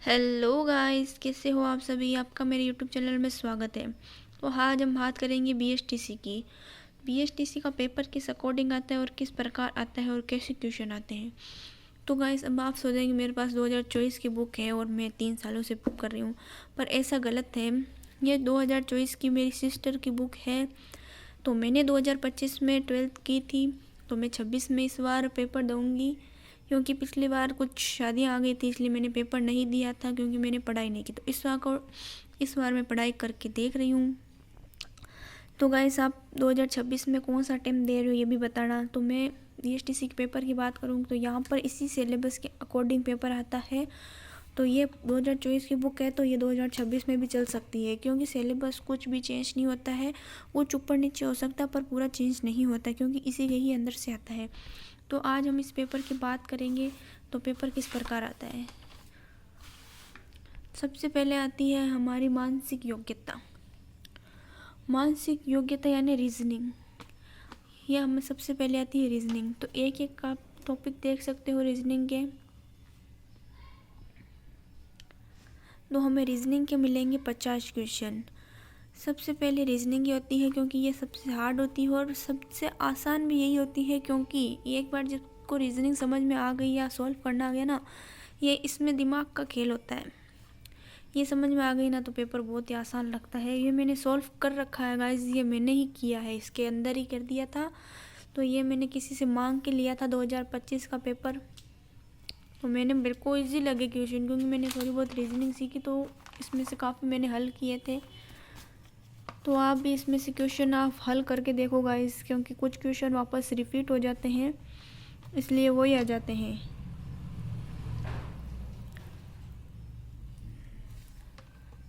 Hello guys, कैसे हो आप सभी। आपका मेरे यूट्यूब चैनल में स्वागत है। तो आज हम बात करेंगे बीएसटीसी की। बीएसटीसी का पेपर किस अकॉर्डिंग आता है और किस प्रकार आता है और कैसे क्वेश्चन आते हैं। तो गाइस, अब आप सोचेंगे मेरे पास 2024 की बुक है और मैं 3 सालों से बुक कर रही हूँ, पर ऐसा गलत है। ये 2024 की मेरी सिस्टर की बुक है। तो मैंने 2025 में 12th की थी, तो मैं 26 में इस बार पेपर दूँगी, क्योंकि पिछली बार कुछ शादियाँ आ गई थी, इसलिए मैंने पेपर नहीं दिया था, क्योंकि मैंने पढ़ाई नहीं की। तो इस बार मैं पढ़ाई करके देख रही हूँ। तो गाइस, आप 2026 में कौन सा अटेम्प्ट दे रहे हो ये भी बताना। तो मैं बीएसटीसी के पेपर की बात करूँ तो यहाँ पर इसी सिलेबस के अकॉर्डिंग पेपर आता है। तो ये 2024 की बुक है, तो ये 2026 में भी चल सकती है, क्योंकि सिलेबस कुछ भी चेंज नहीं होता है। कुछ ऊपर नीचे हो सकता है, पर पूरा चेंज नहीं होता, क्योंकि इसी के ही अंदर से आता है। तो आज हम इस पेपर की बात करेंगे। तो पेपर किस प्रकार आता है। सबसे पहले आती है हमारी मानसिक योग्यता। मानसिक योग्यता यानी रीजनिंग। यह हमें सबसे पहले आती है रीजनिंग। तो एक एक का टॉपिक देख सकते हो रीजनिंग के। तो हमें रीजनिंग के मिलेंगे 50 क्वेश्चन। सबसे पहले रीजनिंग ही होती है, क्योंकि ये सबसे हार्ड होती है और सबसे आसान भी यही होती है, क्योंकि एक बार जिसको रीजनिंग समझ में आ गई या सॉल्व करना आ गया ना, ये इसमें दिमाग का खेल होता है। ये समझ में आ गई ना तो पेपर बहुत ही आसान लगता है। ये मैंने सॉल्व कर रखा है गाइस, ये मैंने ही किया है, इसके अंदर ही कर दिया था। तो ये मैंने किसी से मांग के लिया था 2025 का पेपर। तो मैंने मेरे को ईजी लगे क्वेश्चन, क्योंकि मैंने थोड़ी बहुत रीजनिंग सीखी, तो इसमें से काफ़ी मैंने हल किए थे। तो आप भी इसमें से क्वेश्चन आप हल करके देखो गाइस, क्योंकि कुछ क्वेश्चन वापस रिपीट हो जाते हैं, इसलिए वही आ जाते हैं।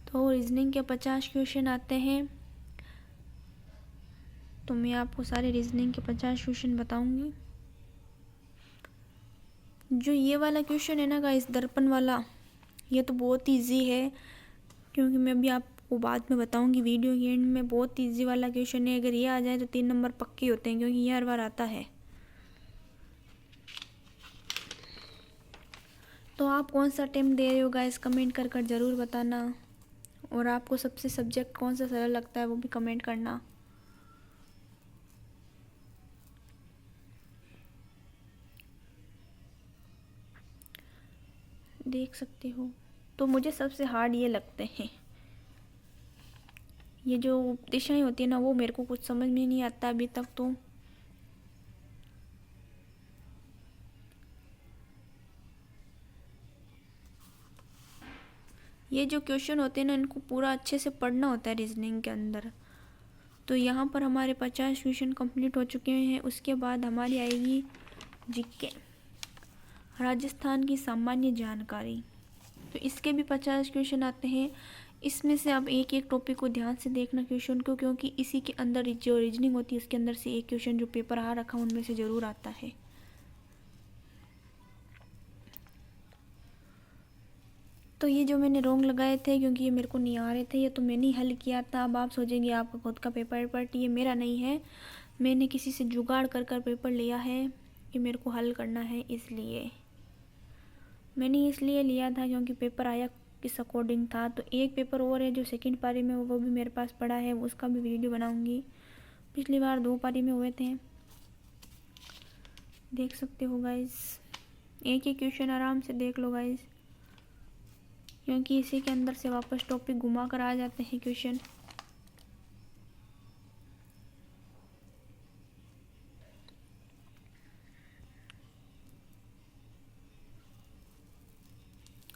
तो रीजनिंग के 50 क्वेश्चन आते हैं। तो मैं आपको सारे रीजनिंग के 50 क्वेश्चन बताऊंगी। जो ये वाला क्वेश्चन है ना गाइस, दर्पण वाला, ये तो बहुत ईजी है, क्योंकि मैं अभी आपको बाद में बताऊंगी वीडियो के एंड में। बहुत ईजी वाला क्वेश्चन है, अगर ये आ जाए तो 3 नंबर पक्के होते हैं, क्योंकि ये हर बार आता है। तो आप कौन सा अटेम्प्ट दे रहे हो गाइस, कमेंट कर कर ज़रूर बताना। और आपको सबसे सब्जेक्ट कौन सा सरल लगता है वो भी कमेंट करना। देख सकते हो। तो मुझे सबसे हार्ड ये लगते हैं। ये जो दिशाएं होती है ना, वो मेरे को कुछ समझ में नहीं आता अभी तक। तो ये जो क्वेश्चन होते हैं ना, इनको पूरा अच्छे से पढ़ना होता है रीजनिंग के अंदर। तो यहाँ पर हमारे 50 क्वेश्चन कंप्लीट हो चुके हैं। उसके बाद हमारी आएगी जीके, राजस्थान की सामान्य जानकारी। तो इसके भी 50 क्वेश्चन आते हैं। इसमें से अब एक एक टॉपिक को ध्यान से देखना क्वेश्चन को, क्योंकि इसी के अंदर जो रीजनिंग होती है उसके अंदर से एक क्वेश्चन जो पेपर आ रखा उनमें से ज़रूर आता है। तो ये जो मैंने रोंग लगाए थे, क्योंकि ये मेरे को नहीं आ रहे थे, ये तो मैंने ही हल किया था। अब आप सोचेंगे आपका खुद का पेपर, बट ये मेरा नहीं है, मैंने किसी से जुगाड़ कर कर पेपर लिया है कि मेरे को हल करना है। इसलिए मैंने इसलिए लिया था क्योंकि पेपर आया किस अकॉर्डिंग था। तो एक पेपर और है जो सेकंड पारी में, वो भी मेरे पास पड़ा है, उसका भी वीडियो बनाऊंगी। पिछली बार 2 पारी में हुए थे, देख सकते हो गाइस। एक ही क्वेश्चन आराम से देख लो गाइस, क्योंकि इसी के अंदर से वापस टॉपिक घुमा कर आ जाते हैं क्वेश्चन।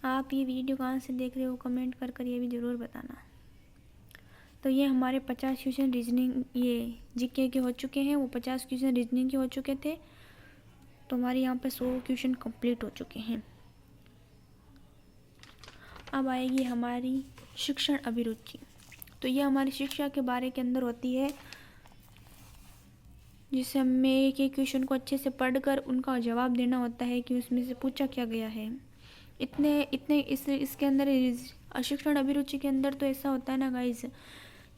आप ये वीडियो कहाँ से देख रहे हो कमेंट कर कर ये भी ज़रूर बताना। तो ये हमारे 50 क्वेश्चन रीजनिंग, ये जीके के हो चुके हैं। वो 50 क्वेश्चन रीजनिंग के हो चुके थे। तो हमारे यहाँ पे 100 क्वेश्चन कंप्लीट हो चुके हैं। अब आएगी हमारी शिक्षण अभिरुचि। तो ये हमारी शिक्षा के बारे के अंदर होती है, जिसे हमें एक एक क्वेश्चन को अच्छे से पढ़कर उनका जवाब देना होता है कि उसमें से पूछा क्या गया है। इतने इतने इसके अंदर शिक्षण अभिरुचि के अंदर तो ऐसा होता है ना गाइज,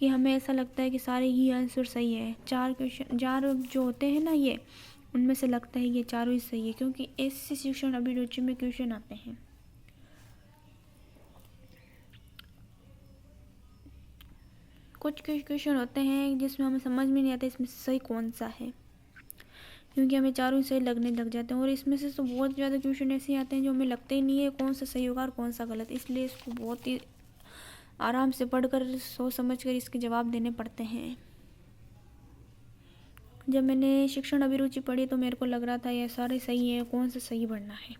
कि हमें ऐसा लगता है कि सारे ही आंसर सही है। 4 जो होते हैं ना, ये उनमें से लगता है ये चारों ही सही है, क्योंकि ऐसे शिक्षण अभिरुचि में क्वेश्चन आते हैं। कुछ क्वेश्चन होते हैं जिसमें हमें समझ में नहीं आता इसमें से सही कौन सा है, क्योंकि हमें चारों ही सही लगने लग जाते हैं। और इसमें से तो बहुत ज़्यादा क्वेश्चन ऐसे आते हैं जो हमें लगते ही नहीं है कौन सा सही होगा और कौन सा गलत, इसलिए इसको बहुत ही आराम से पढ़कर सोच समझ कर इसके जवाब देने पड़ते हैं। जब मैंने शिक्षण अभिरुचि पढ़ी तो मेरे को लग रहा था ये सारे सही है, कौन सा सही पढ़ना है।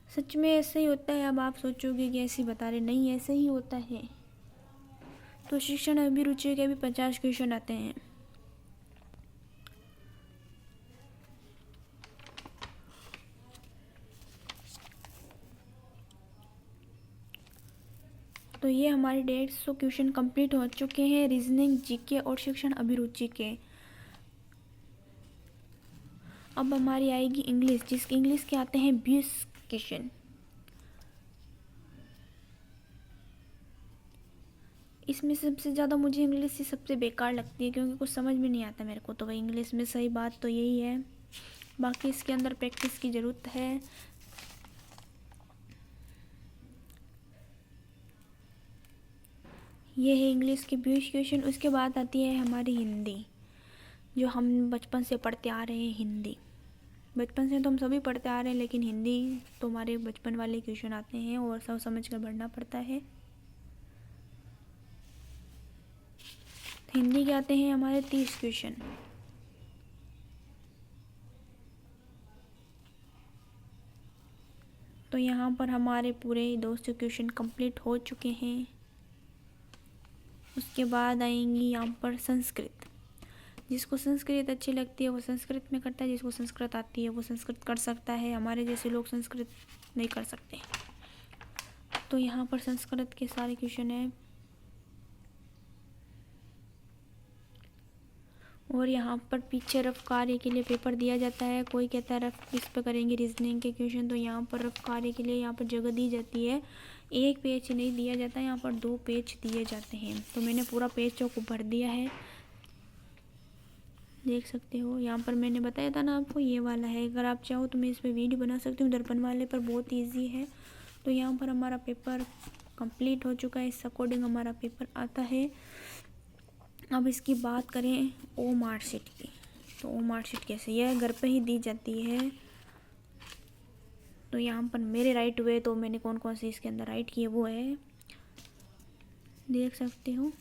सच में ऐसे ही होता है। अब आप सोचोगे कि ऐसे ही बता रहे, नहीं ऐसे ही होता है। तो शिक्षण अभिरुचि के भी 50 क्वेश्चन आते हैं। तो ये हमारे 150 क्वेश्चन कंप्लीट हो चुके हैं रीजनिंग, जीके और शिक्षण अभिरुचि के। अब हमारी आएगी इंग्लिश, जिसके इंग्लिश के आते हैं 20 क्वेश्चन। इसमें सबसे ज़्यादा मुझे इंग्लिश ही सबसे बेकार लगती है, क्योंकि कुछ समझ में नहीं आता मेरे को। तो वही इंग्लिश में सही बात तो यही है, बाकी इसके अंदर प्रैक्टिस की ज़रूरत है। ये है इंग्लिश के 20 क्वेश्चन। उसके बाद आती है हमारी हिंदी, जो हम बचपन से पढ़ते आ रहे हैं। हिंदी बचपन से तो हम सभी पढ़ते आ रहे हैं, लेकिन हिंदी तो हमारे बचपन वाले क्वेश्चन आते हैं और सब समझ कर पढ़ना पड़ता है। हिंदी के आते हैं हमारे 30 क्वेश्चन। तो यहाँ पर हमारे पूरे 200 क्वेश्चन कंप्लीट हो चुके हैं। उसके बाद आएंगी यहाँ पर संस्कृत। जिसको संस्कृत अच्छी लगती है वो संस्कृत में करता है, जिसको संस्कृत आती है वो संस्कृत कर सकता है। हमारे जैसे लोग संस्कृत नहीं कर सकते। तो यहाँ पर संस्कृत के सारे क्वेश्चन हैं। और यहाँ पर पीछे रफ कार्य के लिए पेपर दिया जाता है। कोई कहता है रफ किस पे करेंगे रीजनिंग के क्वेश्चन, तो यहाँ पर रफ कार्य के लिए यहाँ पर जगह दी जाती है। एक पेज नहीं दिया जाता है, यहाँ पर 2 पेज दिए जाते हैं। तो मैंने पूरा पेज को भर दिया है, देख सकते हो। यहाँ पर मैंने बताया था ना आपको, ये वाला है। अगर आप चाहो तो मैं इस पर वीडियो बना सकती हूँ, दर्पण वाले पर बहुत ईजी है। तो यहाँ पर हमारा पेपर कंप्लीट हो चुका है। इस अकॉर्डिंग हमारा पेपर आता है। अब इसकी बात करें ओ मार्कशीट की, तो ओ मार्कशीट कैसे, यह घर पे ही दी जाती है। तो यहाँ पर मेरे राइट हुए, तो मैंने कौन कौन से इसके अंदर राइट किए वो है, देख सकते हो।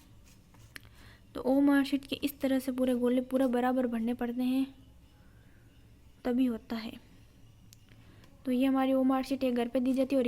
तो ओ मार्कशीट के इस तरह से पूरे गोले पूरा बराबर भरने पड़ते हैं, तभी होता है। तो ये हमारी ओ मार्कशीट एक घर पे दी जाती है और